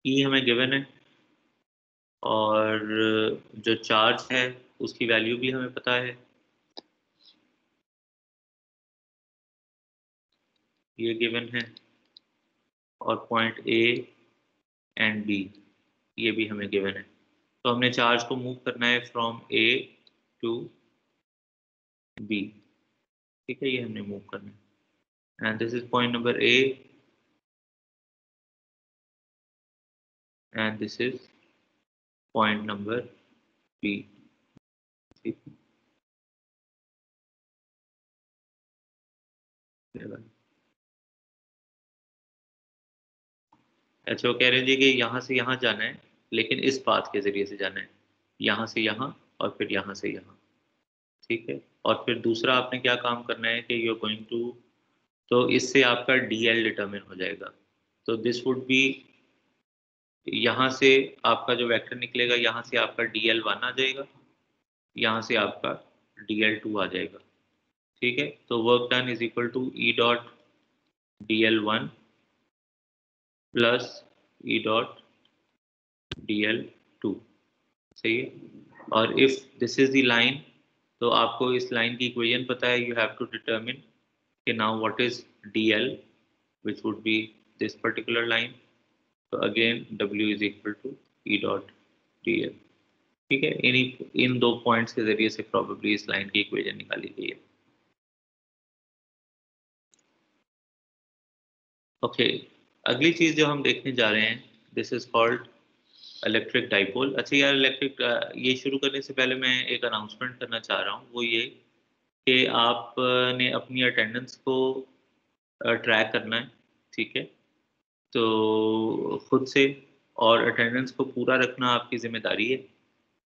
ई हमें गिवन है और जो चार्ज है उसकी वैल्यू भी हमें पता है, ये गिवन है, और पॉइंट ए एंड बी ये भी हमें गिवन है। तो हमने चार्ज को मूव करना है फ्रॉम ए टू बी, ठीक है, ये हमने मूव करना है and this is point number A and this is point number B, ठीक है। अच्छा, वो कह रहे हैं जी कि यहाँ से यहाँ जाना है लेकिन इस पाथ के जरिए से जाना है, यहाँ से यहाँ और फिर यहाँ से यहाँ, ठीक है। और फिर दूसरा आपने क्या काम करना है कि यू आर गोइंग टू, तो इससे आपका डीएल डिटरमिन हो जाएगा। तो दिस वुड बी, यहाँ से आपका जो वेक्टर निकलेगा यहाँ से आपका DL1 आ जाएगा, यहाँ से आपका DL2 आ जाएगा, ठीक है। तो work done is equal to E dot DL1 plus E dot DL2, सही है। और if this is the line, तो आपको इस लाइन की इक्वेशन पता है, यू हैव टू डिटरमिन कि now what is DL which would be this particular line, so again W is equal to E dot DL, ठीक है। इन दो पॉइंट्स के जरिए से प्रॉबेबली इस लाइन की इक्वेशन निकाली गई है। ओके, अगली चीज जो हम देखने जा रहे हैं, this is called electric dipole. अच्छा यार, इलेक्ट्रिक, ये शुरू करने से पहले मैं एक अनाउंसमेंट करना चाह रहा हूँ, वो ये कि आपने अपनी अटेंडेंस को ट्रैक करना है, ठीक है। तो खुद से, और अटेंडेंस को पूरा रखना आपकी जिम्मेदारी है,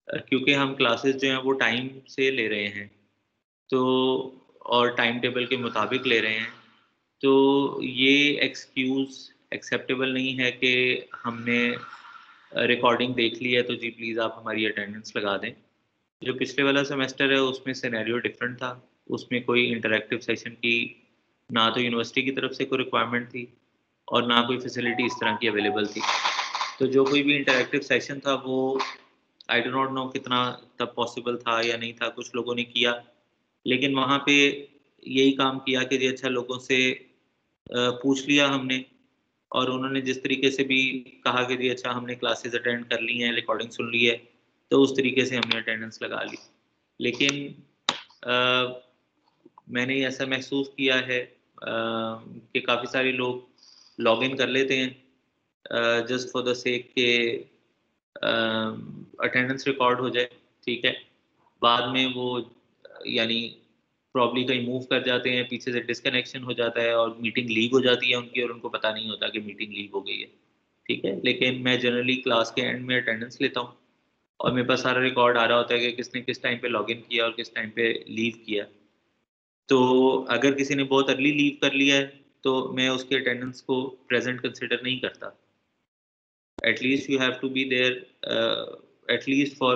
क्योंकि हम क्लासेस जो हैं वो टाइम से ले रहे हैं, तो और टाइम टेबल के मुताबिक ले रहे हैं, तो ये एक्सक्यूज़ एक्सेप्टेबल नहीं है कि हमने रिकॉर्डिंग देख ली है तो जी प्लीज़ आप हमारी अटेंडेंस लगा दें। जो पिछले वाला सेमेस्टर है उसमें सिनेरियो डिफरेंट था, उसमें कोई इंटरैक्टिव सेशन की ना तो यूनिवर्सिटी की तरफ से कोई रिक्वायरमेंट थी और ना कोई फैसिलिटी इस तरह की अवेलेबल थी। तो जो कोई भी इंटरैक्टिव सेशन था वो आई डो नॉट नो कितना तब पॉसिबल था या नहीं था, कुछ लोगों ने किया, लेकिन वहाँ पे यही काम किया कि जी अच्छा लोगों से पूछ लिया हमने, और उन्होंने जिस तरीके से भी कहा कि जी अच्छा हमने क्लासेस अटेंड कर ली हैं, रिकॉर्डिंग सुन ली है, तो उस तरीके से हमने अटेंडेंस लगा ली। लेकिन अ, मैंने ऐसा महसूस किया है कि काफ़ी सारे लोग लॉग इन कर लेते हैं जस्ट फॉर द सेक के अटेंडेंस रिकॉर्ड हो जाए, ठीक है। बाद में वो यानी प्रॉब्ली कहीं मूव कर जाते हैं, पीछे से डिस्कनेक्शन हो जाता है और मीटिंग लीव हो जाती है उनकी, और उनको पता नहीं होता कि मीटिंग लीव हो गई है, ठीक है। लेकिन मैं जनरली क्लास के एंड में अटेंडेंस लेता हूँ और मेरे पास सारा रिकॉर्ड आ रहा होता है कि किसने किस टाइम पे लॉगिन किया और किस टाइम पे लीव किया। तो अगर किसी ने बहुत अर्ली लीव कर लिया है तो मैं उसके अटेंडेंस को प्रेजेंट कंसिडर नहीं करता। At least you have to be there at least for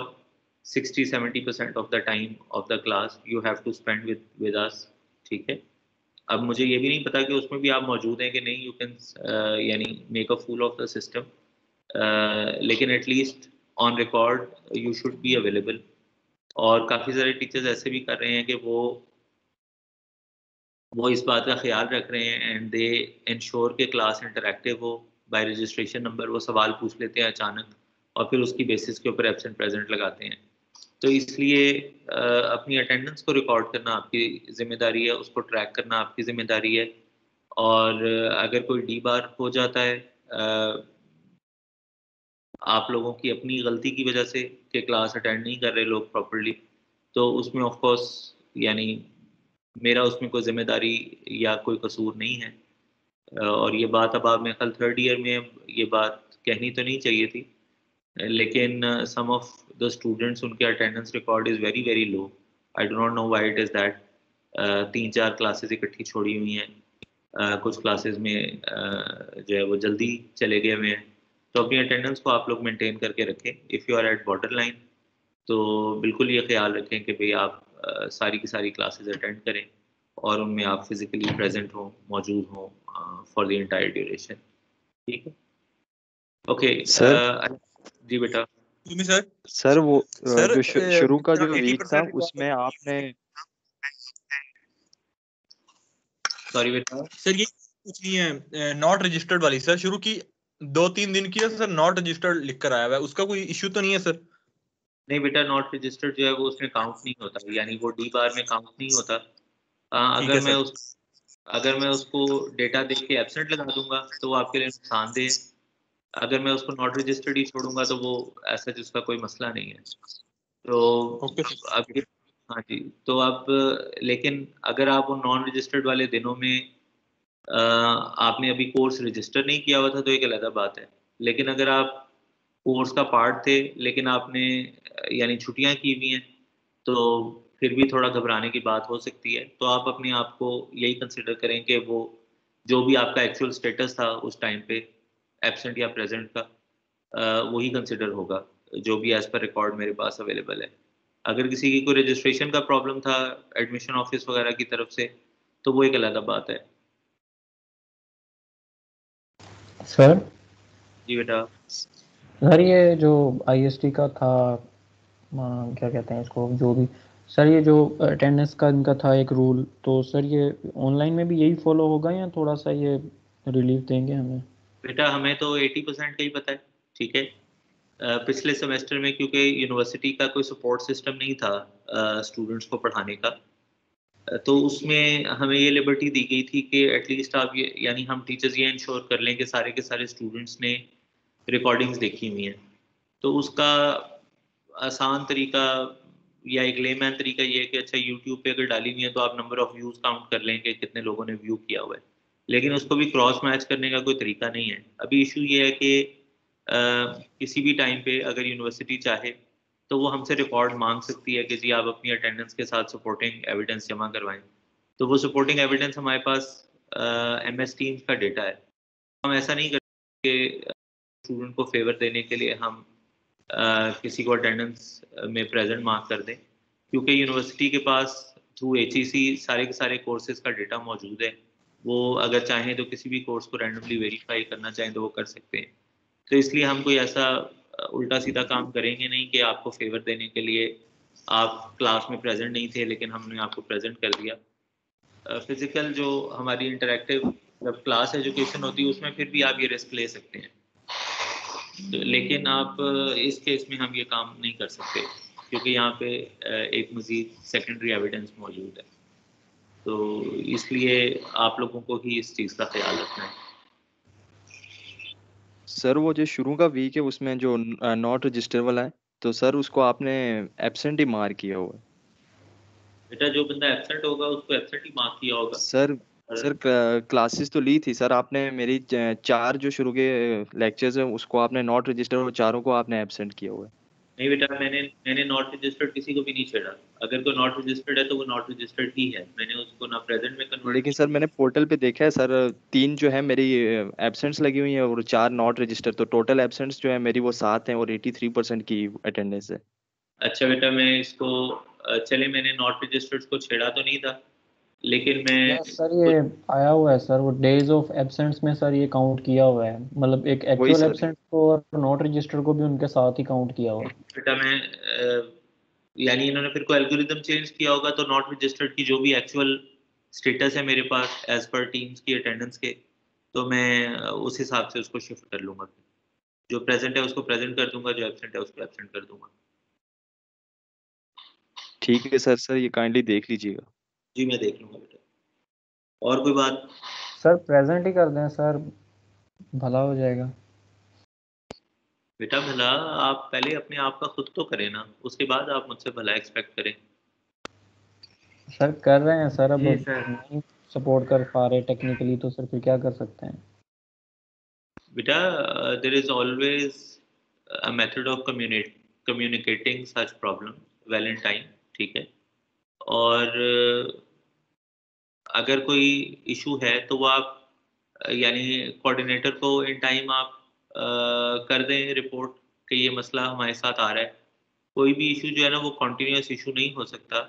60-70% of the time of the class you have to spend with us, ठीक है। अब मुझे ये भी नहीं पता कि उसमें भी आप मौजूद हैं कि नहीं, यू कैन यानी make a fool of the system, लेकिन at least on record you should be available. और काफ़ी सारे टीचर्स ऐसे भी कर रहे हैं कि वो इस बात का ख्याल रख रहे हैं एंड दे इंश्योर के क्लास इंटरैक्टिव हो। बाय रजिस्ट्रेशन नंबर वो सवाल पूछ लेते हैं अचानक और फिर उसकी बेसिस के ऊपर एब्सेंट प्रेजेंट लगाते हैं। तो इसलिए अपनी अटेंडेंस को रिकॉर्ड करना आपकी ज़िम्मेदारी है, उसको ट्रैक करना आपकी ज़िम्मेदारी है। और अगर कोई डी बार हो जाता है आप लोगों की अपनी गलती की वजह से कि क्लास अटेंड नहीं कर रहे लोग प्रॉपर्ली, तो उसमें ऑफ कोर्स यानी मेरा उसमें कोई ज़िम्मेदारी या कोई कसूर नहीं है। और ये बात अब आप मेरे ख्याल थर्ड ईयर में ये बात कहनी तो नहीं चाहिए थी, लेकिन सम ऑफ द स्टूडेंट्स उनके attendance record is very very low. I do not know why it is that. 3-4 classes इकट्ठी छोड़ी हुई हैं, कुछ क्लासेस में जो है वो जल्दी चले गए हुए हैं। तो अपनी अटेंडेंस को आप लोग मेंटेन करके रखें। If you are at border line तो बिल्कुल ये ख्याल रखें कि भई आप सारी की सारी क्लासेस अटेंड करें और उनमें आप फिज़िकली प्रेज़ेंट हों, मौजूद हों फॉर द एंटायर ड्यूरेशन, ठीक है? ओके सर जी बेटा। सर सर वो सर जो शुरू का जो 80% वीक था उसमें आपने सॉरी बेटा। सर ये कुछ नहीं है, नॉट रजिस्टर्ड वाली सर शुरू की 2-3 दिन की है सर, नॉट रजिस्टर्ड लिख कर आया हुआ है, उसका कोई इश्यू तो नहीं है सर? नहीं बेटा, नॉट रजिस्टर्ड जो है वो उसमें काउंट नहीं होता, यानी वो डी बार में काउंट नहीं होता। ठीक है सर। अगर मैं उसको डेटा देख के एब्सेंट लगा दूंगा तो वो आपके लिए नुकसानदेह है। अगर मैं उसको नॉट रजिस्टर्ड ही छोड़ूंगा तो वो ऐसा जिसका कोई मसला नहीं है। तो ओके सर। अब हाँ जी। तो अब लेकिन अगर आप वो नॉन रजिस्टर्ड वाले दिनों में आपने अभी कोर्स रजिस्टर नहीं किया हुआ था तो एक अलग बात है। लेकिन अगर आप कोर्स का पार्ट थे लेकिन आपने यानी छुट्टियां की हुई हैं तो फिर भी थोड़ा घबराने की बात हो सकती है। तो आप अपने आप को यही कंसिडर करें कि वो जो भी आपका एक्चुअल स्टेटस था उस टाइम पे एब्सेंट या प्रेजेंट का वही कंसिडर होगा जो भी एज पर रिकॉर्ड मेरे पास अवेलेबल है। अगर किसी की कोई रजिस्ट्रेशन का प्रॉब्लम था एडमिशन ऑफिस वगैरह की तरफ से तो वो एक अलग बात है। सर जी बेटा। सर ये जो आईएसटी का था, क्या कहते हैं इसको, जो भी सर ये जो अटेंडेंस का इनका था एक रूल, तो सर ये ऑनलाइन में भी यही फॉलो होगा या थोड़ा सा ये रिलीफ देंगे हमें? बेटा हमें तो 80% का ही पता है। ठीक है। पिछले सेमेस्टर में क्योंकि यूनिवर्सिटी का कोई सपोर्ट सिस्टम नहीं था स्टूडेंट्स को पढ़ाने का, तो उसमें हमें ये लिबर्टी दी गई थी कि एटलीस्ट आप ये यानी हम टीचर्स ये इंश्योर कर लें कि सारे के सारे स्टूडेंट्स ने रिकॉर्डिंग्स देखी हुई हैं। तो उसका आसान तरीका या एक लेमैन तरीका ये है कि अच्छा यूट्यूब पे अगर डाली हुई है तो आप नंबर ऑफ व्यूज़ काउंट कर लें कि कितने लोगों ने व्यू किया हुआ है। लेकिन उसको भी क्रॉस मैच करने का कोई तरीका नहीं है। अभी इशू ये है कि किसी भी टाइम पे अगर यूनिवर्सिटी चाहे तो वो हमसे रिकॉर्ड मांग सकती है कि जी आप अपनी अटेंडेंस के साथ सपोर्टिंग एविडेंस जमा करवाएं। तो वो सपोर्टिंग एविडेंस हमारे पास MS टीम्स का डेटा है। हम ऐसा नहीं करते कि स्टूडेंट को फेवर देने के लिए हम किसी को अटेंडेंस में प्रेजेंट मार्क कर दें, क्योंकि यूनिवर्सिटी के पास थ्रू HEC सारे के सारे कोर्सेज का डेटा मौजूद है। वो अगर चाहें तो किसी भी कोर्स को रैंडमली वेरीफाई करना चाहें तो वो कर सकते हैं। तो इसलिए हम कोई ऐसा उल्टा सीधा काम करेंगे नहीं कि आपको फेवर देने के लिए आप क्लास में प्रेजेंट नहीं थे लेकिन हमने आपको प्रेजेंट कर दिया। फिजिकल जो हमारी इंटरेक्टिव जब क्लास एजुकेशन होती है उसमें फिर भी आप ये रिस्क ले सकते हैं। तो लेकिन आप इस केस में हम ये काम नहीं कर सकते क्योंकि यहाँ पे एक मज़ीद सेकेंडरी एविडेंस मौजूद है। तो इसलिए आप लोगों को ही इस चीज़ का ख्याल रखना है। सर वो जो शुरू का वीक है उसमें जो नॉट रजिस्टर वाला है, तो सर उसको आपने एब्सेंट ही मार्क किया हुआ है। बेटा जो बंदा एब्सेंट होगा उसको एब्सेंट ही मार्क किया होगा। सर सर क्लासेस तो ली थी सर आपने, मेरी 4 जो शुरू के लेक्चर्स हैं उसको आपने नॉट रजिस्टर और चारों को आपने एब्सेंट किया हुआ है। नहीं बेटा, मैंने मैंने नॉट रजिस्टर्ड किसी को भी नहीं छेड़ा। अगर कोई नॉट रजिस्टर्ड है तो वो नॉट रजिस्टर्ड ही है। मैंने उसको ना प्रेजेंट में कन्वर्ट लेकिन किया। सर मैंने पोर्टल पे देखा है सर, 3 जो है मेरी एब्सेंट्स लगी हुई हैं और 4 नॉट रजिस्टर, तो टोटल एब्सेंट्स जो है मेरी वो 7 हैं और 83% की अटेंडेंस है। अच्छा बेटा, मैं इसको चले मैंने नॉट रजिस्टर्ड को छेड़ा तो नहीं था लेकिन मैं यस सर, ये आया हुआ है सर, वो डेज ऑफ एब्सेंट्स में सर ये काउंट किया हुआ है, मतलब एक वही एक्चुअल सर। एब्सेंट को और नॉट रजिस्टर को भी उनके साथ ही काउंट किया हुआ है। बेटा मैं यानी इन्होंने फिर कोई एल्गोरिदम चेंज किया होगा तो नॉट रजिस्टर्ड की जो भी एक्चुअल स्टेटस है मेरे पास एज पर टीम्स की अटेंडेंस के, तो मैं उस हिसाब से उसको शिफ्ट कर लूंगा। जो प्रेजेंट है उसको प्रेजेंट कर दूंगा, जो एब्सेंट है उसको एब्सेंट कर दूंगा। ठीक है सर, सर ये काइंडली देख लीजिएगा। जी मैं देख लूंगा बेटा। और कोई बात? सर प्रेजेंट ही कर दें सर, भला हो जाएगा। बेटा भला आप पहले अपने आप का खुद तो करें ना, उसके बाद आप मुझसे भला एक्सपेक्ट करें। सर कर रहे हैं सर, अब जी सर। नहीं सपोर्ट कर पा रहे टेक्निकली तो सर फिर क्या कर सकते हैं। बेटा there is always a method of communicating such problem well in time. ठीक है। और अगर कोई इशू है तो वो आप यानी कोऑर्डिनेटर को इन टाइम आप कर दें रिपोर्ट कि ये मसला हमारे साथ आ रहा है। कोई भी इशू जो है ना वो कॉन्टिन्यूस इशू नहीं हो सकता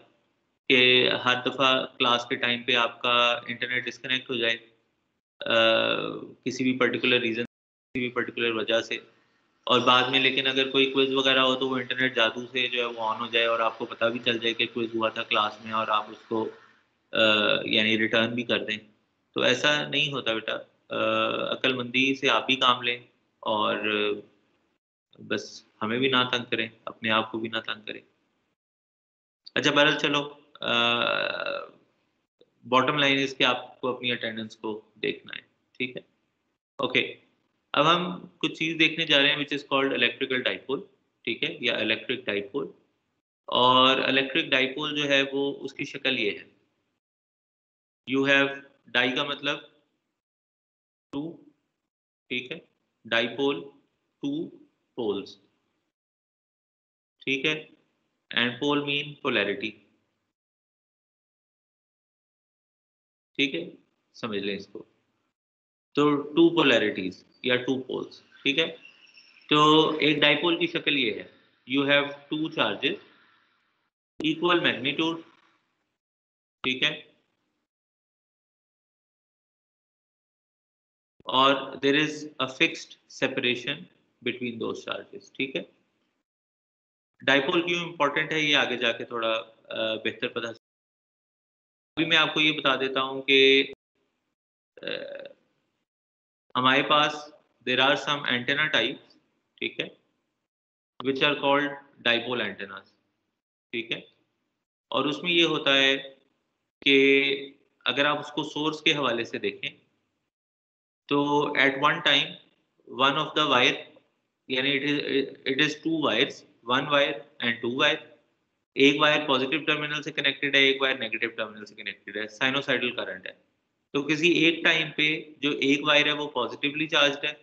कि हर दफ़ा क्लास के टाइम पे आपका इंटरनेट डिस्कनेक्ट हो जाए किसी भी पर्टिकुलर रीज़न भी पर्टिकुलर वजह से, और बाद में लेकिन अगर कोई क्विज वगैरह हो तो वो इंटरनेट जादू से जो है वो ऑन हो जाए और आपको पता भी चल जाए कि क्विज हुआ था क्लास में और आप उसको यानी रिटर्न भी कर दें, तो ऐसा नहीं होता बेटा। अक्लमंदी से आप भी काम लें और बस हमें भी ना तंग करें, अपने आप को भी ना तंग करें। अच्छा बहरहाल चलो, बॉटम लाइन इज कि आपको अपनी अटेंडेंस को देखना है, ठीक है। ओके, अब हम कुछ चीज़ देखने जा रहे हैं which is called electrical dipole, ठीक है, या इलेक्ट्रिक डाइपोल। और इलेक्ट्रिक डाइपोल जो है वो उसकी शक्ल ये है, यू हैव, डाई का मतलब टू, ठीक है, डाइपोल टू पोल्स, ठीक है, एंड पोल मीन पोलैरिटी, ठीक है, समझ लें इसको। तो टू पोलैरिटीज या टू पोल्स, ठीक है। तो एक डाइपोल की शक्ल ये है, you have two charges equal magnitude, ठीक है, और there is a fixed separation between those charges, ठीक है। डाइपोल क्यों इंपॉर्टेंट है ये आगे जाके थोड़ा बेहतर पता। अभी मैं आपको ये बता देता हूँ कि हमारे पास there are some antenna types, ठीक है, which are called dipole antennas, ठीक है। और उसमें ये होता है कि अगर आप उसको सोर्स के हवाले से देखें तो at one time one of the wire, यानी it is two wires, one wire and two wire, एक वायर पॉजिटिव टर्मिनल से कनेक्टेड है, एक वायर नेगेटिव टर्मिनल से कनेक्टेड है, साइनोसाइडल करंट है। तो किसी एक टाइम पे जो एक वायर है वो पॉजिटिवली चार्ज्ड है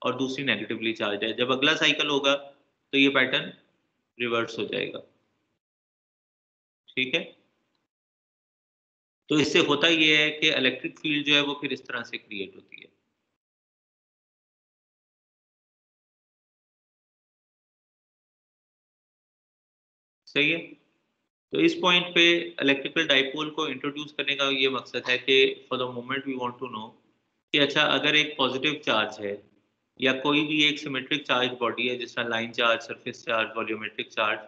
और दूसरी नेगेटिवली चार्ज है। जब अगला साइकिल होगा तो ये पैटर्न रिवर्स हो जाएगा, ठीक है। तो इससे होता ये है कि इलेक्ट्रिक फील्ड जो है वो फिर इस तरह से क्रिएट होती है। सही है। तो इस पॉइंट पे इलेक्ट्रिकल डाइपोल को इंट्रोड्यूस करने का ये मकसद है कि for the moment we want to know कि अच्छा अगर एक पॉजिटिव चार्ज है या कोई भी एक सिमेट्रिक चार्ज बॉडी है, जिस तरह line charge, surface charge, volumetric charge,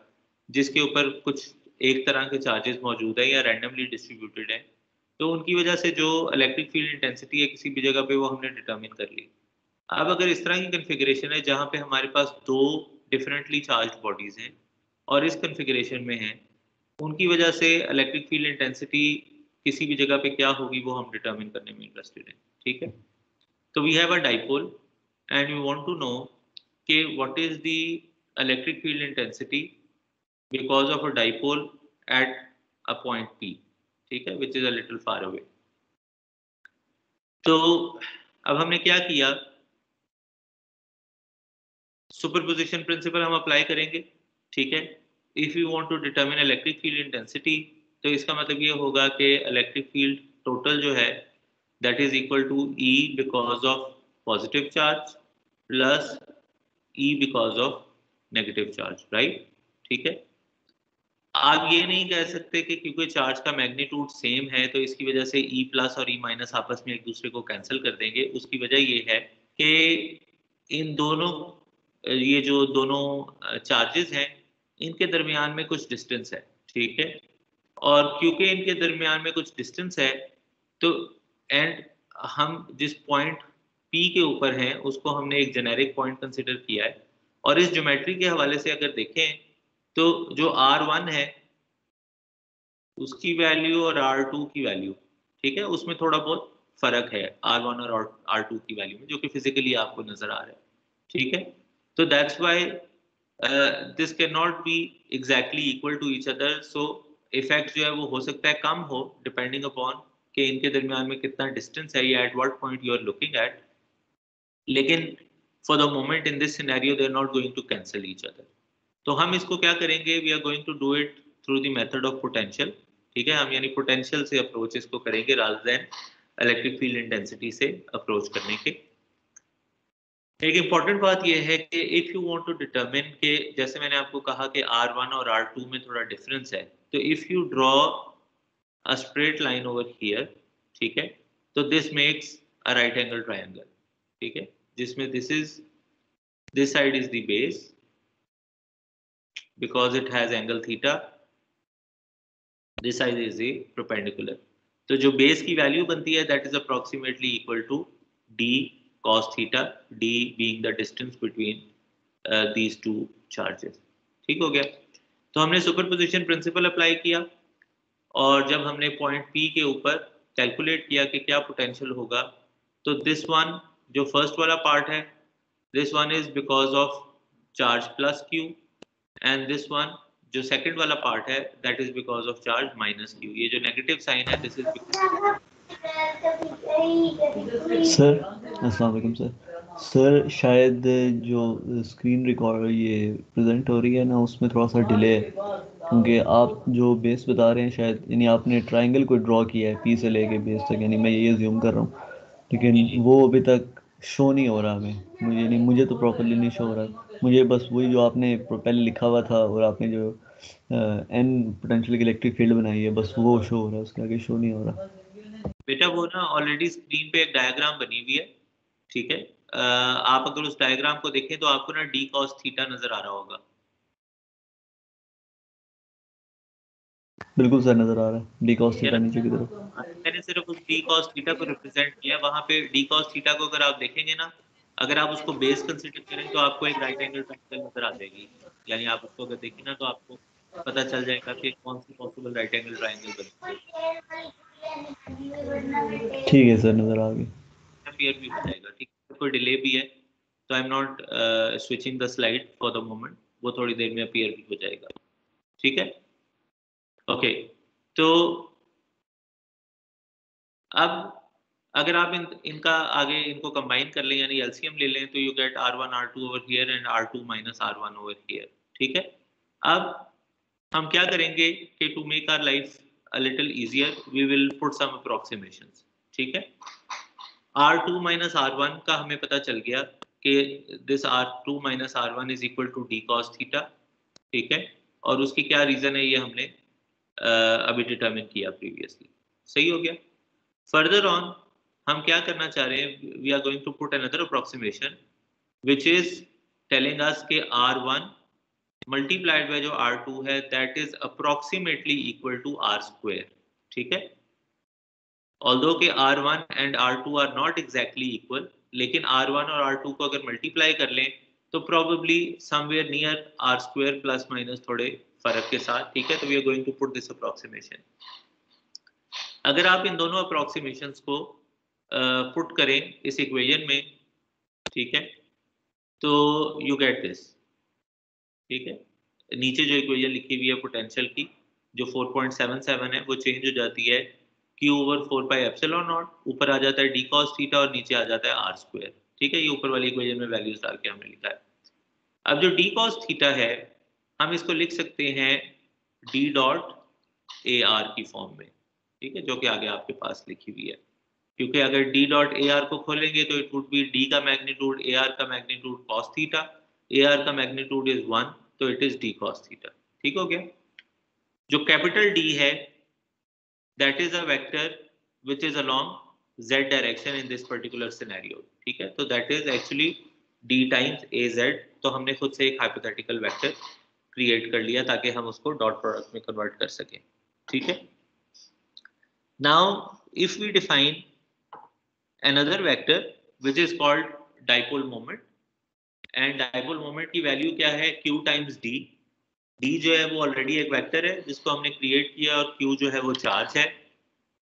जिसके ऊपर कुछ एक तरह के चार्जेस मौजूद है या रैंडमली डिस्ट्रीब्यूटेड है, तो उनकी वजह से जो इलेक्ट्रिक फील्ड इंटेंसिटी है किसी भी जगह पे वो हमने डिटर्मिन कर ली। अब अगर इस तरह की कन्फिग्रेशन है जहाँ पे हमारे पास दो डिफरेंटली चार्ज बॉडीज हैं और इस कन्फिग्रेशन में है, उनकी वजह से इलेक्ट्रिक फील्ड इंटेंसिटी किसी भी जगह पे क्या होगी वो हम डिटरमिन करने में इंटरेस्टेड हैं, ठीक है। तो we have a dipole and we want to know कि what is the electric field intensity because of a dipole at a point P, ठीक है, which is a little far away. तो अब हमने क्या किया, सुपरपोजिशन प्रिंसिपल हम apply करेंगे, ठीक है। If you want to determine electric field intensity, तो इसका मतलब ये होगा कि इलेक्ट्रिक फील्ड टोटल जो है that is equal to E because of positive charge plus E because of negative charge, right, ठीक है। आप ये नहीं कह सकते कि क्योंकि चार्ज का मैग्नीट्यूड सेम है तो इसकी वजह से E प्लस और E माइनस आपस में एक दूसरे को कैंसिल कर देंगे। उसकी वजह ये है कि इन दोनों, ये जो दोनों चार्जेस हैं इनके दरमियान में कुछ डिस्टेंस है, ठीक है। और क्योंकि इनके दरमियान में कुछ डिस्टेंस है तो एंड हम जिस पॉइंट P के ऊपर हैं उसको हमने एक जेनेरिक पॉइंट कंसिडर किया है। और इस ज्योमेट्री के हवाले से अगर देखें तो जो R1 है उसकी वैल्यू और R2 की वैल्यू, ठीक है, उसमें थोड़ा बहुत फर्क है R1 और R2 की वैल्यू में, जो कि फिजिकली आपको नजर आ रहा है, ठीक है। तो that's why this can not be exactly equal to each other. So effect जो है वो हो सकता है कम हो डिपेंडिंग अपॉन कि इनके दरमियान में कितना डिस्टेंस है या at what point you are looking at, लेकिन for the moment in this scenario they are not going to cancel each other. तो हम इसको क्या करेंगे, we are going to do it through the method of potential, ठीक है। हम यानी पोटेंशियल से अप्रोच इसको करेंगे rather than electric field intensity से अप्रोच करने के। एक इम्पॉर्टेंट बात यह है कि if you want to determine के, जैसे मैंने आपको कहा कि R1 और R2 में थोड़ा डिफरेंस है, तो if you draw a straight line over here, ठीक है, तो this makes a right angle triangle, ठीक है। जिसमें this side is the base because it has angle theta, this side is the perpendicular. तो जो बेस की वैल्यू बनती है that is approximately equal to d cos theta, d being the distance between these two charges. ठीक हो गया? तो हमने सुपरपोजिशन प्रिंसिपल अप्लाई किया और जब हमने पॉइंट P के ऊपर कैलकुलेट किया कि क्या पोटेंशियल होगा, तो दिस वन जो फर्स्ट वाला पार्ट है, this one is because of charge plus Q, and this one जो सेकंड वाला पार्ट है that is because of charge minus Q. ये जो नेगेटिव साइन है दिस इज सर अस्सलाम वालेकुम सर शायद जो स्क्रीन रिकॉर्ड ये प्रेजेंट हो रही है ना उसमें थोड़ा सा डिले है, क्योंकि आप जो बेस बता रहे हैं शायद यानी आपने ट्रायंगल को ड्रॉ किया है पी से लेके बेस तक, यानी मैं ये अज्यूम कर रहा हूँ, लेकिन वो अभी तक शो नहीं हो रहा हमें, मुझे नहीं, मुझे तो प्रॉपर्ली नहीं शो हो रहा, मुझे बस वही जो आपने पहले लिखा हुआ था और आपने जो एन पोटेंशियल इलेक्ट्रिक फील्ड बनाई है बस वो शो हो रहा है, उसके आगे शो नहीं हो रहा। बेटा वो ना ऑलरेडी स्क्रीन पे एक डायग्राम बनी हुई है, ठीक है? आप अगर उस डायग्राम को देखें तो आपको ना डी कॉस थीटा नजर आ रहा होगा। बिल्कुल सर नजर आ रहा है डी कॉस थीटा नीचे की तरफ। मैंने सिर्फ उस डी कॉस थीटा को रिप्रेजेंट किया, वहां पे डी कॉस थीटा को अगर आप देखेंगे ना, अगर आप उसको बेस कंसीडर करें तो आपको एक राइट एंगल ट्रायंगल नजर आ जाएगी, यानी आप उसको अगर देखें ना तो आपको पता चल जाएगा कि कौन सी पॉसिबल राइट एंगल ट्रायंगल बनती है। ठीक है सर नजर आ गई, अपीयर भी हो जाएगा, ठीक है? कोई डिले भी है तो I am not switching the slide for the moment, वो थोड़ी देर में अपीयर भी हो जाएगा, ठीक है? ओके, तो अब अगर आप इनका आगे इनको कंबाइन कर लें यानी एलसीएम ले लें तो you get R1 R2 over here and R2 minus R1 over here, ठीक है? अब हम क्या करेंगे कि to make our life a little easier we will put some approximations, ठीक है? R2 माइनस R1 का हमें पता चल गया कि this R2 minus R1 is equal to d cos theta, ठीक है? और उसकी क्या रीजन है ये हमने अभी डिटरमिन किया प्रीवियसली, सही हो गया? फर्दर ऑन हम क्या करना चाह रहे हैं, we are going to put another approximation which is telling us के R1 मल्टीप्लाइड बाय जो R2 है that is approximately equal to R square, ठीक है? ऑल्दो के R1 and R2 are not exactly equal, लेकिन R1 और R2 को अगर मल्टीप्लाई कर लें तो probably somewhere near R square plus minus थोड़े फर्क के साथ, ठीक है? तो we are going to put this approximation. अगर आप इन दोनों अप्रोक्सीमेशंस को पुट करें इस इक्वेशन में, ठीक है, तो यू गेट दिस, ठीक है? नीचे जो इक्वेशन लिखी हुई है पोटेंशियल की जो 4.77 है वो चेंज हो जाती है Q over 4 pi epsilon not, ऊपर आ जाता है डी कॉस थीटा और नीचे आ जाता है R स्क्वायर, ठीक है? ये ऊपर वाली इक्वेशन में वैल्यूज डाल के हमने लिखा है। अब जो डी कॉस थीटा है हम इसको लिख सकते हैं डी डॉट ए आर की फॉर्म में, ठीक है? जो कि आगे आपके पास लिखी हुई है, क्योंकि अगर डी डॉट ए आर को खोलेंगे तो इट वुड बी डी का मैग्नीट्यूड ए आर का magnitude cos theta, A R का मैग्नीट्यूड इज 1 तो it is D cos theta, ठीक हो गया? जो कैपिटल डी है that is a vector which is along z direction in this particular scenario, ठीक है? तो that is actually d times A Z, तो हमने खुद से एक हाइपोथेटिकल वेक्टर क्रिएट कर लिया ताकि हम उसको डॉट प्रोडक्ट में कन्वर्ट कर सकें, ठीक है? Now if we define another vector which is called dipole moment, and dipole moment की वैल्यू क्या है q times d, d जो है वो ऑलरेडी एक वेक्टर है जिसको हमने क्रिएट किया और q जो है वो चार्ज है,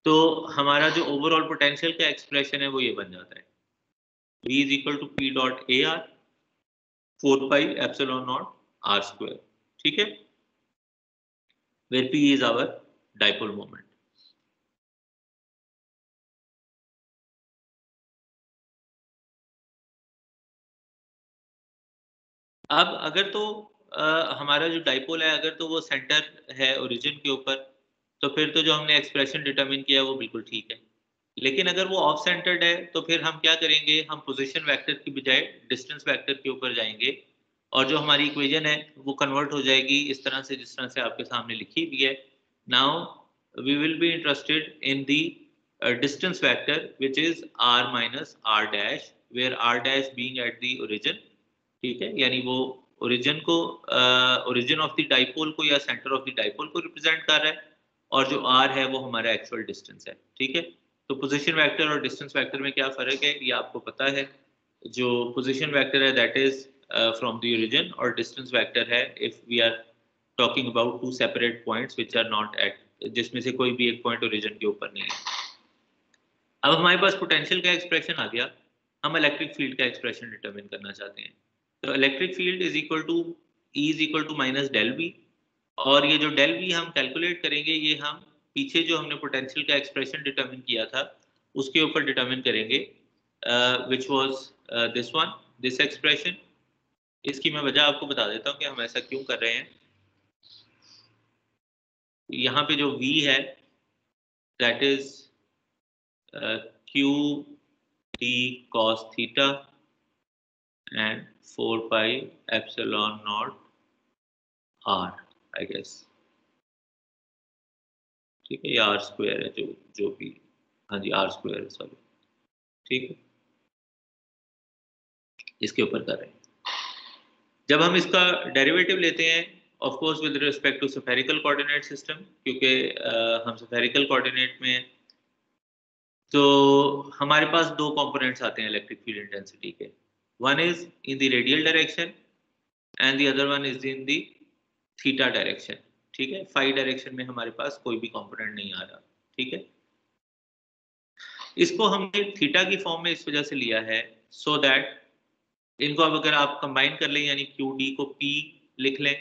तो हमारा जो ओवरऑल पोटेंशियल का एक्सप्रेशन है वो ये बन जाता है v is equal to p dot ar 4 pi epsilon naught r square, ठीक है? where p is our dipole moment. अब अगर तो हमारा जो डाइपोल है अगर तो वो सेंटर है ओरिजिन के ऊपर तो फिर तो जो हमने एक्सप्रेशन डिटरमिन किया वो बिल्कुल ठीक है, लेकिन अगर वो ऑफ सेंटर्ड है तो फिर हम क्या करेंगे, हम पोजीशन वेक्टर की बजाय डिस्टेंस वेक्टर के ऊपर जाएंगे और जो हमारी इक्वेशन है वो कन्वर्ट हो जाएगी इस तरह से जिस तरह से आपके सामने लिखी हुई है। Now we will be interested in the distance vector which is r minus r dash where r dash being at the origin, ठीक है, यानी वो ओरिजिन को ओरिजिन ऑफ द डाइपोल को या सेंटर ऑफ द डाइपोल को represent कर रहा है, और जो आर है वो हमारा एक्चुअल डिस्टेंस है, ठीक है। तो पोजीशन वेक्टर और डिस्टेंस वेक्टर में क्या फर्क है ये आपको पता है। जो पोजीशन वेक्टर है that is from the origin, और डिस्टेंस वेक्टर है if we are talking about two separate points which are not at, जिसमें से कोई भी एक पॉइंट ओरिजिन के ऊपर नहीं है। अब हमारे पास पोटेंशियल का एक्सप्रेशन आ गया, हम इलेक्ट्रिक फील्ड का एक्सप्रेशन डिटरमिन करना चाहते हैं। तो electric field is equal to E is equal to minus del V, और ये जो डेल वी हम कैलकुलेट करेंगे ये हम पीछे जो हमने पोटेंशियल का एक्सप्रेशन डिटरमिन किया था उसके ऊपर डिटरमिन करेंगे, which was this one, this expression. इसकी मैं वजह आपको बता देता हूँ कि हम ऐसा क्यों कर रहे हैं। यहाँ पे जो V है that is Q D cos theta and 4 pi epsilon naught R, I guess, ठीक है, ये R स्क्वायर है, जो भी, हाँ जी R स्क्वायर है, सॉरी, ठीक है, इसके ऊपर कर रहे हैं। जब हम इसका डेरिवेटिव लेते हैं of course with respect to spherical coordinate system, क्योंकि हम स्फेरिकल कोऑर्डिनेट में, तो हमारे पास दो कंपोनेंट्स आते हैं इलेक्ट्रिक फील्ड इंटेंसिटी के, one is in the radial direction and the other one is in the theta direction, ठीक है। फाई डायरेक्शन में हमारे पास कोई भी कंपोनेंट नहीं आ रहा, ठीक है। इसको हमने थीटा की फॉर्म में इस वजह से लिया है सो दैट इनको अब अगर आप कंबाइन कर लें यानी क्यू डी को पी लिख लें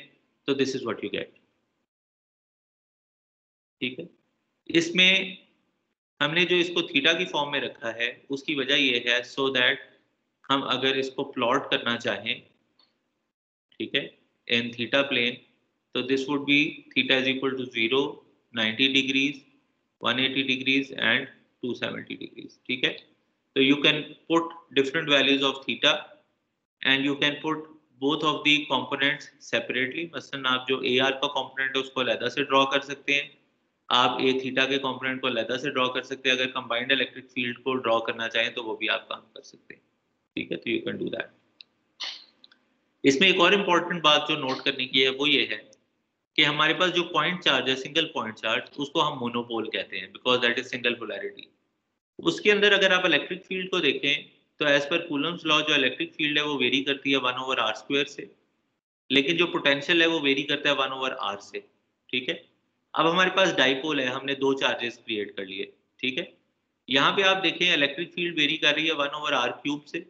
तो this is what you get, ठीक है। इसमें हमने जो इसको थीटा की फॉर्म में रखा है उसकी वजह ये है सो दैट हम अगर इसको प्लॉट करना चाहें, ठीक है, इन थीटा प्लेन, तो this would be theta is equal to 0, 90 degrees, 180 degrees and 270 degrees, ठीक है। तो you can put different values of theta and you can put both of the components separately. मसलन आप जो ए आर का component है उसको अलग से ड्रॉ कर सकते हैं, आप ए थीटा के कंपोनेंट को अलग से ड्रॉ कर सकते हैं, अगर कंबाइंड इलेक्ट्रिक फील्ड को ड्रॉ करना चाहें तो वो भी आप काम कर सकते हैं, ठीक है। तो यू कैन डू दैट। इसमें एक और इम्पॉर्टेंट बात जो नोट करने की है वो ये है कि हमारे पास जो पॉइंट चार्ज है, सिंगल पॉइंट चार्ज, उसको हम मोनोपोल कहते हैं because that is single polarity. उसके अंदर अगर आप इलेक्ट्रिक फील्ड को देखें तो एज पर कूलम्स लॉ जो इलेक्ट्रिक फील्ड है वो वेरी करती है 1/r² से, लेकिन जो पोटेंशियल है वो वेरी करता है 1/r से, ठीक है। अब हमारे पास डाइपोल है, हमने दो चार्जेस क्रिएट कर लिए, ठीक है। यहाँ पे आप देखें इलेक्ट्रिक फील्ड वेरी कर रही है 1/r³ से,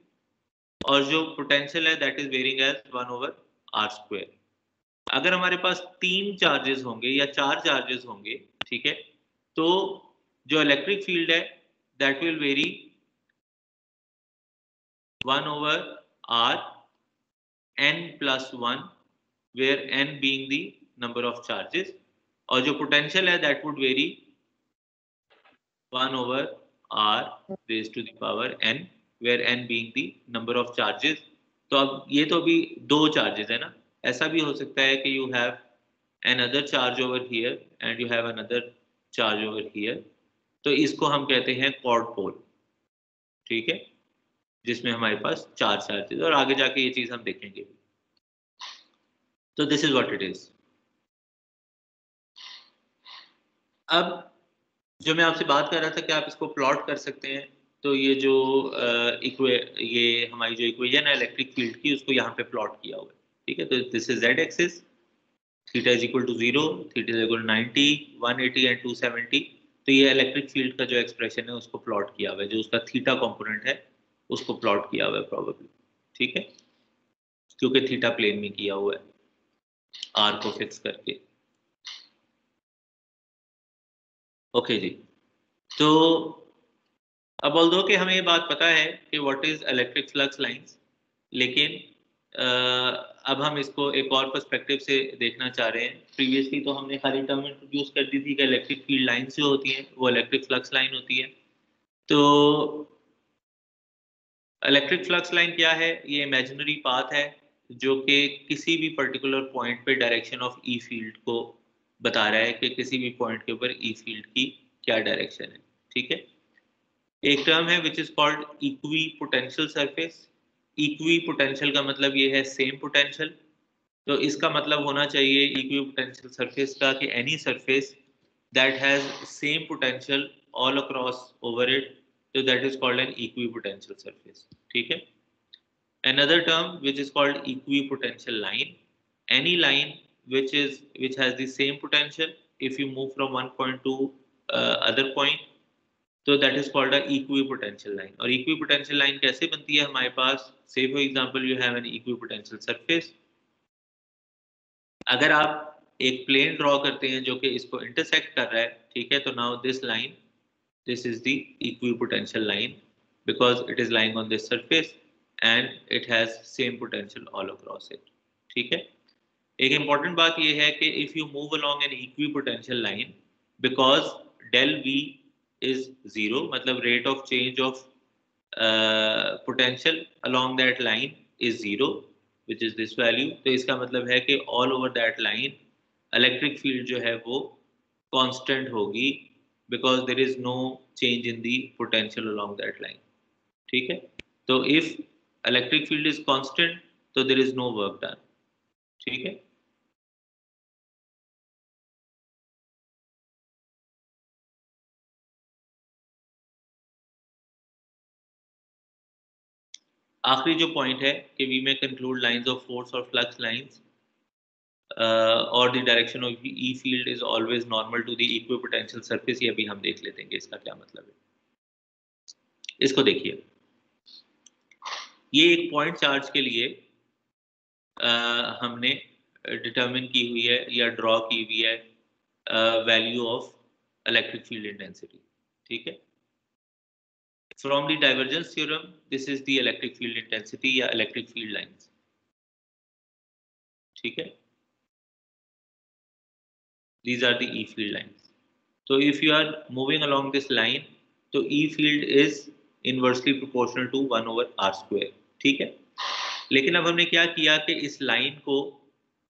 और जो पोटेंशियल है that is varying as 1/r²। अगर हमारे पास तीन चार्जेस होंगे या चार चार्जेस होंगे, ठीक है, तो जो इलेक्ट्रिक फील्ड है that will very 1/r n+1, where n being the number of charges, और जो पोटेंशियल है that would very 1/r raised to the power n, where n being the number of charges। तो अब ये तो अभी दो चार्जेस है ना, ऐसा भी हो सकता है कि you have another charge over here and you have another charge over here, तो इसको हम कहते हैं क्वाड पोल, ठीक है, जिसमें हमारे पास चार चार्जेस, और आगे जाके ये चीज हम देखेंगे। तो this is what it is. अब जो मैं आपसे बात कर रहा था कि आप इसको प्लॉट कर सकते हैं, तो ये जो ये हमारी जो इक्वेशन है इलेक्ट्रिक फील्ड की उसको यहाँ पे प्लॉट किया हुआ है, ठीक है। तो this is z axis, theta is equal to 0, theta is equal to 90, 180 and 270। तो ये इलेक्ट्रिक फील्ड का जो एक्सप्रेशन है उसको प्लॉट किया हुआ है, जो उसका थीटा कंपोनेंट है उसको प्लॉट किया हुआ है प्रोबेबली, ठीक है, क्योंकि थीटा प्लेन में किया हुआ है आर को फिक्स करके। ओके जी, तो अब ऑल्दो कि हमें ये बात पता है कि what is electric flux lines, लेकिन अब हम इसको एक और पर्सपेक्टिव से देखना चाह रहे हैं। प्रीवियसली तो हमने खाली टर्म इंट्रोड्यूस कर दी थी कि इलेक्ट्रिक फील्ड लाइंस जो होती हैं वो इलेक्ट्रिक फ्लक्स लाइन होती है। तो इलेक्ट्रिक फ्लक्स लाइन क्या है? ये इमेजिनरी पाथ है जो कि किसी भी पर्टिकुलर पॉइंट पे डायरेक्शन ऑफ ई फील्ड को बता रहा है कि किसी भी पॉइंट के ऊपर ई फील्ड की क्या डायरेक्शन है, ठीक है। एक टर्म है which is called equi potential surface. Equi potential का मतलब ये है सेम पोटेंशियल, तो इसका मतलब होना चाहिए इक्वी पोटेंशियल सरफेस का कि any surface that has same potential all across over it, तो that is called an equipotential surface. ठीक है। Another term which is called equipotential line, any line which has the same potential if you move from one point to other point, तो that is called a equipotential line। और equipotential line कैसे बनती है हमारे पास, say for example you have an equipotential surface, अगर आप एक plane draw करते हैं जो कि इसको इंटरसेक्ट कर रहा है, ठीक है, तो now this line, this is the equipotential line because it is lying on this surface and it has same potential all across it। ठीक है। एक important बात ये है कि if you move along an equipotential line, because del v is 0, मतलब rate of change of potential along that line is 0, which is this value, तो इसका मतलब है कि all over that line electric field जो है वो constant होगी because there is no change in the potential along that line। ठीक है। तो if electric field is constant, तो there is no work done। ठीक है। आखिरी जो पॉइंट है कि we may conclude lines of force और फ्लक्स लाइंस और the direction of E field is always normal to the equipotential surface. ये भी हम देख लेते हैं कि इसका क्या मतलब है। इसको देखिए, ये एक पॉइंट चार्ज के लिए हमने डिटरमिन की हुई है या ड्रॉ की हुई है value of electric field intensity. ठीक है। From the divergence theorem, this is the electric field intensity या electric field lines। ठीक है। These are the E field lines। So if you are moving along this line, तो E field is inversely proportional to 1 over r square। ठीक है। लेकिन अब हमने क्या किया कि इस लाइन को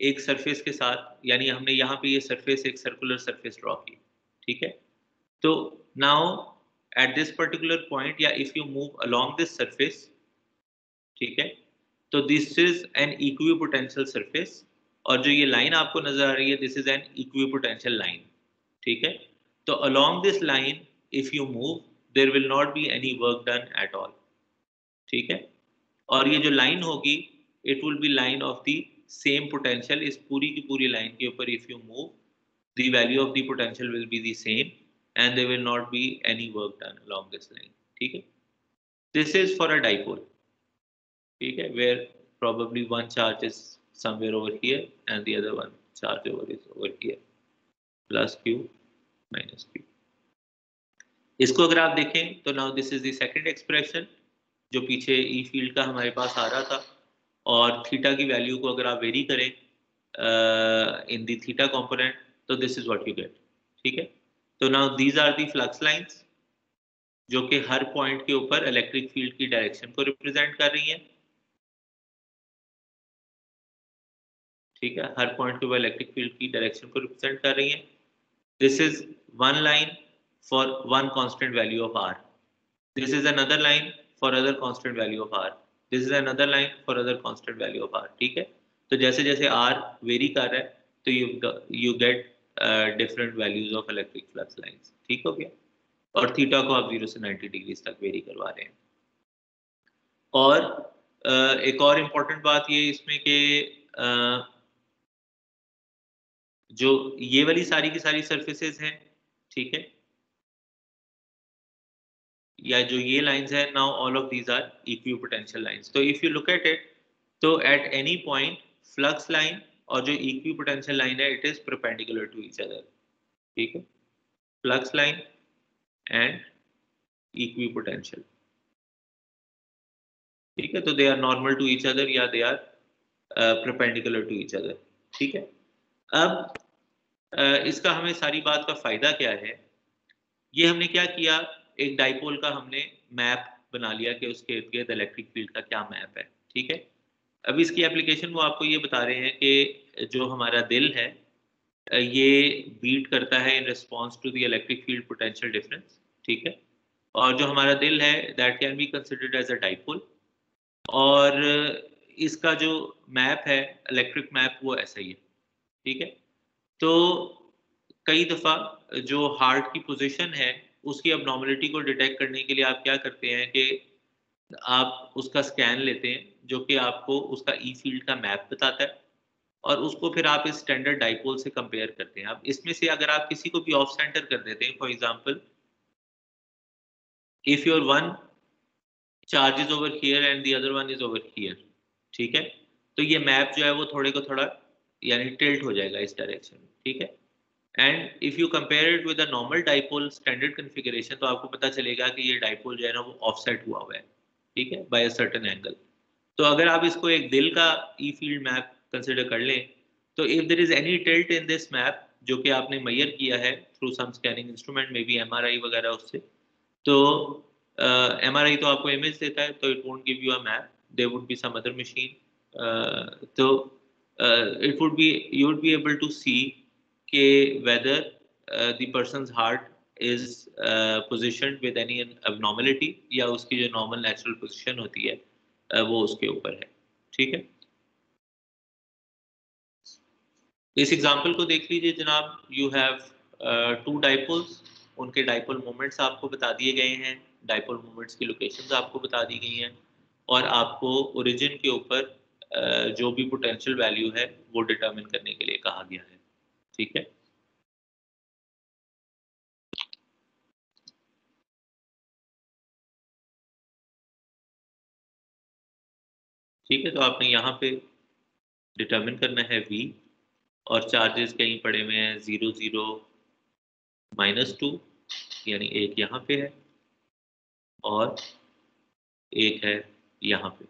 एक सरफेस के साथ, यानी हमने यहाँ पे ये सरफेस एक सर्कुलर सरफेस ड्रॉ की। ठीक है। तो now at this particular point, या if you move along this surface, ठीक है, तो this is an equipotential surface, और जो ये लाइन आपको नजर आ रही है this is an equipotential line। ठीक है। तो along this line if you move there will not be any work done at all। ठीक है। और ये जो लाइन होगी it will be line of the same potential। इस पूरी की पूरी लाइन के ऊपर if you move the value of the potential will be the same and there will not be any work done along this line। ठीक है। This is for a dipole। ठीक है, where probably one charge is somewhere over here and the other one charge is over here, plus q minus q। इसको अगर आप देखें तो now this is the second expression जो पीछे E field का हमारे पास आ रहा था, और थीटा की वैल्यू को अगर आप वेरी करें in the theta component, तो this is what you get। ठीक है। तो now these are the flux lines जो कि हर पॉइंट के ऊपर इलेक्ट्रिक फील्ड की डायरेक्शन को रिप्रेजेंट कर रही हैं। ठीक है, हर पॉइंट के ऊपर इलेक्ट्रिक फील्ड की डायरेक्शन को रिप्रेजेंट कर रही हैं। This is one line for one constant value of r, this is another line for other constant value of r, this is another line for other constant value of r. ठीक है। तो जैसे जैसे are very कर रहा है तो you get different values of electric flux lines. ठीक हो गया। और थीटा को आप 0 से 90 डिग्री तक वेरी करवा रहे हैं। और एक और इम्पोर्टेंट बात ये इसमें कि जो ये वाली सारी की सारी सरफेसेस हैं, ठीक है, या जो ये लाइंस हैं, now all of these are equipotential lines. तो if you look at it, तो at any point flux line और जो इक्विपोटेंशियल लाइन है it is perpendicular to each other. ठीक है, फ्लक्स लाइन एंड इक्विपोटेंशियल। ठीक है, तो they are normal to each other या they are perpendicular to each other. ठीक है। अब इसका हमें सारी बात का फायदा क्या है, ये हमने क्या किया, एक डाइपोल का हमने मैप बना लिया कि उसके इर्द गिर्द इलेक्ट्रिक फील्ड का क्या मैप है। ठीक है। अब इसकी एप्लीकेशन वो आपको ये बता रहे हैं कि जो हमारा दिल है ये बीट करता है in response to the electric field potential difference. ठीक है। और जो हमारा दिल है that can be considered as a dipole, और इसका जो मैप है इलेक्ट्रिक मैप वो ऐसा ही है, ठीक है। तो कई दफ़ा जो हार्ट की पोजीशन है उसकी अबनॉर्मलिटी को डिटेक्ट करने के लिए आप क्या करते हैं कि आप उसका स्कैन लेते हैं जो कि आपको उसका ई फील्ड का मैप बताता है, और उसको फिर आप इस स्टैंडर्ड डाइपोल से कंपेयर करते हैं। अब इसमें से अगर आप किसी को भी ऑफ सेंटर कर देते हैं, for example if your one charge is over here and the other one is over here, ठीक है, तो ये मैप जो है वो थोड़े को थोड़ा यानी टिल्ट हो जाएगा इस डायरेक्शन में, ठीक है। And if you compare it with a normal dipole standard configuration, तो आपको पता चलेगा कि ये डाइपोल जो है ना वो ऑफसेट हुआ हुआ है, ठीक है, बाय अ सर्टेन एंगल। तो अगर आप इसको एक दिल का ई फील्ड मैप कंसिडर कर लें, तो if there is any tilt in this map जो कि आपने मेजर किया है through some scanning instrument maybe MRI वगैरह उससे, तो एमआरआई तो आपको इमेज देता है, तो it won't give you a map, there would be some other machine, तो it would be you would be able to see के whether the person's heart is positioned with any abnormality या उसकी जो normal natural position होती है वो उसके ऊपर है, ठीक है। इस एग्जांपल को देख लीजिए जनाब, यू हैव टू डाइपोल्स, उनके डाइपोल मोमेंट्स आपको बता दिए गए हैं, डाइपोल मोमेंट्स की लोकेशंस आपको बता दी गई हैं, और आपको ओरिजिन के ऊपर जो भी पोटेंशियल वैल्यू है वो डिटरमिन करने के लिए कहा गया है, ठीक है। ठीक है, तो आपने यहाँ पे डिटरमिन करना है v, और चार्जेस कहीं पड़े हुए हैं 0 0 -2, यानी एक यहाँ पे है और एक है यहाँ पे,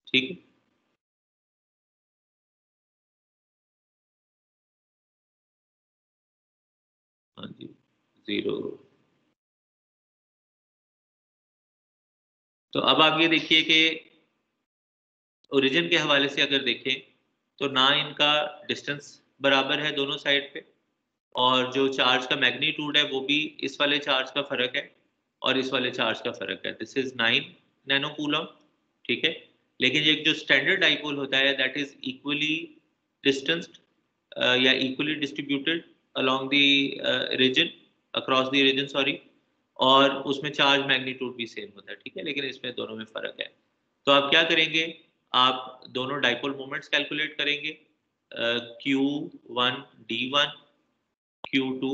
ठीक है। हाँ जी 0। तो अब आप ये देखिए कि ओरिजिन के हवाले से अगर देखें तो ना इनका डिस्टेंस बराबर है दोनों साइड पे, और जो चार्ज का मैग्नीट्यूड है वो भी इस वाले चार्ज का फर्क है और इस वाले चार्ज का फर्क है, दिस इज 9 नैनो कूलम, ठीक है। लेकिन एक जो स्टैंडर्ड डाइपोल होता है दैट इज इक्वली डिस्टेंस्ड या equally distributed along the region, across the region sorry, और उसमें चार्ज मैग्नीट्यूड भी सेम होता है, ठीक है, लेकिन इसमें दोनों में फर्क है। तो आप क्या करेंगे, आप दोनों डाइपोल मोमेंट्स कैलकुलेट करेंगे, Q1 D1 Q2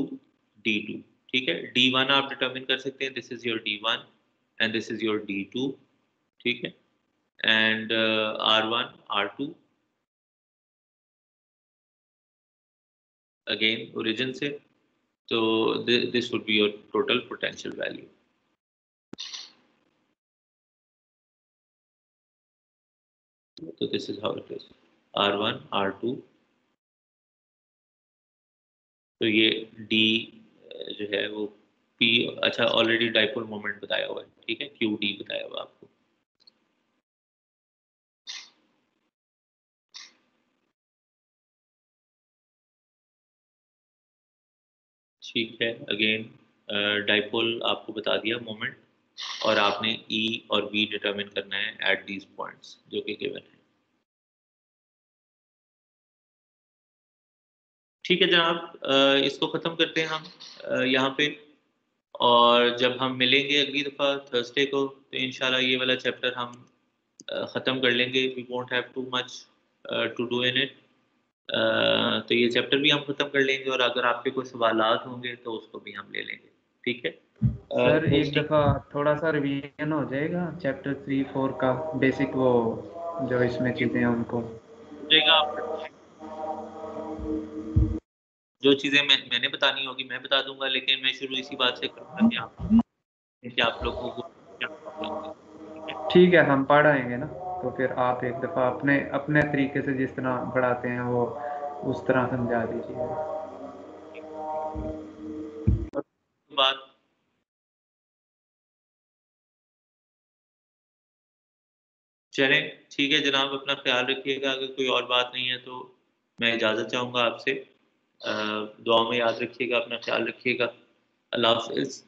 D2, ठीक है। D1 आप डिटरमिन कर सकते हैं, this is your D1 and this is your D2, ठीक है, and R1 R2 again origin से, तो this would be your total potential value. तो this is how it is R1 R2, तो ये D जो है वो P, अच्छा ऑलरेडी डाइपोल मोमेंट बताया हुआ है, ठीक है, QD बताया हुआ आपको। ठीक है, अगेन डाइपोल आपको बता दिया मोमेंट, और आपने E और V डिटरमिन करना है एट दीज पॉइंट्स जो कि गिवन है। ठीक है जनाब, इसको ख़त्म करते हैं हम यहाँ पे, और जब हम मिलेंगे अगली दफ़ा थर्सडे को तो इंशाल्लाह ये वाला चैप्टर हम ख़त्म कर लेंगे, we won't have too much to do in it, तो ये चैप्टर भी हम ख़त्म कर लेंगे, और अगर आपके कोई सवालात होंगे तो उसको भी हम ले लेंगे, ठीक है। सर एक दफ़ा थोड़ा सा रिवीजन हो जाएगा चैप्टर 3 4 का बेसिक, वो जो इसमें चीज़ें हैं उनको जो चीज़ें मैंने बतानी होगी मैं बता दूंगा, लेकिन मैं शुरू इसी बात से करूँगा कि आप लोगों को क्या प्रॉब्लम है। ठीक है, हम पढ़ आएंगे ना, तो फिर आप एक दफ़ा अपने अपने तरीके से जिस तरह पढ़ाते हैं वो उस तरह समझा दीजिए। बात चलें, ठीक है जनाब, अपना ख्याल रखिएगा, अगर कोई और बात नहीं है तो मैं इजाज़त चाहूँगा आपसे, दुआ में याद रखिएगा, अपना ख्याल रखिएगा, अल्लाह हाफ़िज़।